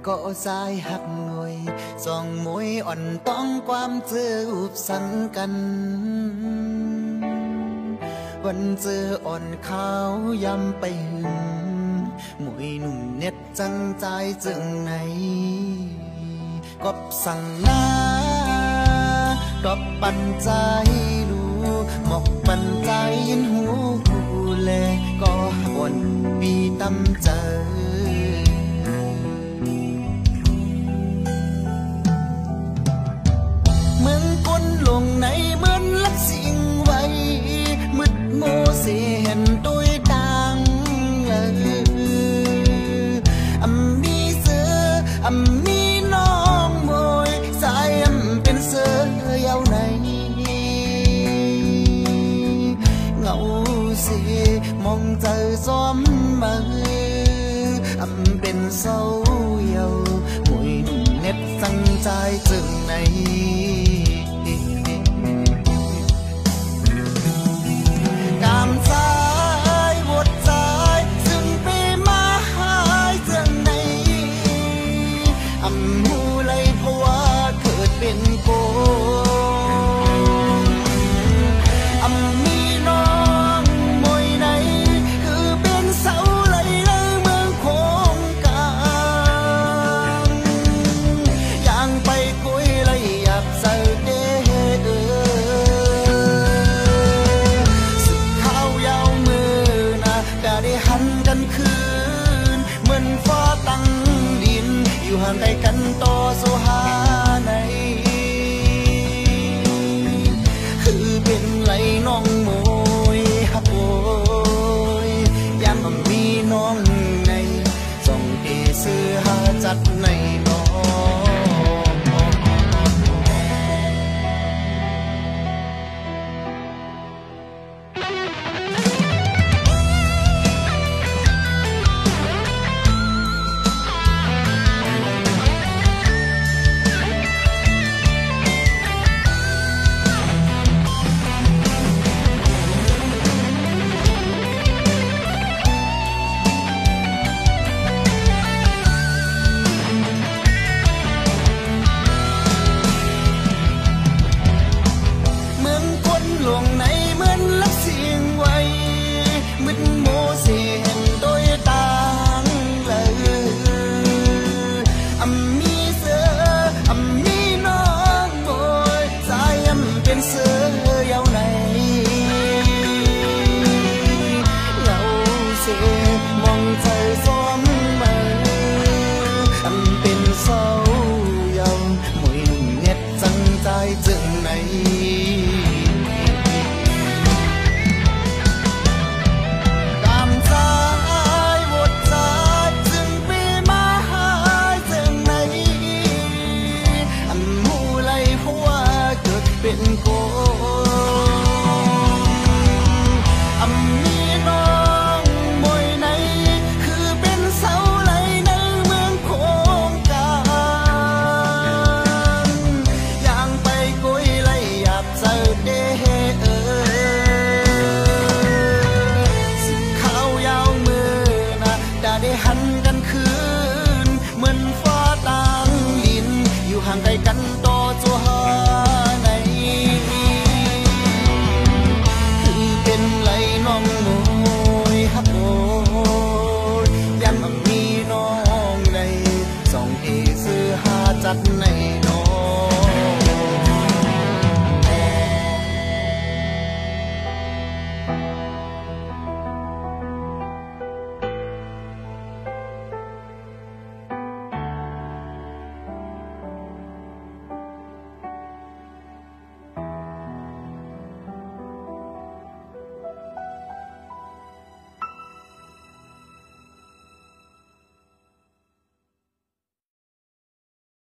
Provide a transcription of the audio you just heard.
ก็สายหักหน่วยสองมวยอ่อนต้องความเจออุบสันกันวันเจออ่อนขาว ย้ำไปหึงมวยหนุ่มเน็ดจังใจจึงไหนกบสั่งหน้ากบปันใจดูหมกปันใจยินหูแลก็อ่อนปีตำเจอเหมือนคนลงในเหมือนลักสิ่งไว้มืดโมเสียนตัวดังมีเสือมีน้องมวยสายเป็นเสือยาวไหนเงาเสียมองเจอซ้อมมือเป็นเศร้าเยาวมวยหนุ่มเน็ตสั่งใจจึงไหนกามซ้ายวดซ้ายซึ่งไปมาหายเสื่องในหูเลยเพราะว่าเกิดเป็นโกมีน้องมวยไหนคือเป็นเสาไหลเมืองโคงกลางย่างไปกุยเลยหยับเสือเด้ได้หันกันคืนเหมือนฟ้าตั้งดินอยู่ห่างไกลกันต่อสู้หาไหนคือเป็นไรน้องโมยฮักโอยยามมีน้องในส่องเอเสือหาจัดในน้องลงในเหมือนลักเสียงไว้มึนโมเสียงโดยต่างเลยมีเสือมีน้องโอยสายเป็นเสือยาวไหนเงาเสียมองใจซ้อมมือเป็นเศร้ายาวมวยหนุ่มเน็ดจังใจจึงไหนเป็นโกมีน้องมวยไหนคือเป็นเสาไหลในเมืองโคงกลางย่างไปกุยไหลหยับเสือเด้สิขาวยาวมือนะได้หันกันคืนเหมือนฟ้าต่างลินอยู่ห่างไกลกัน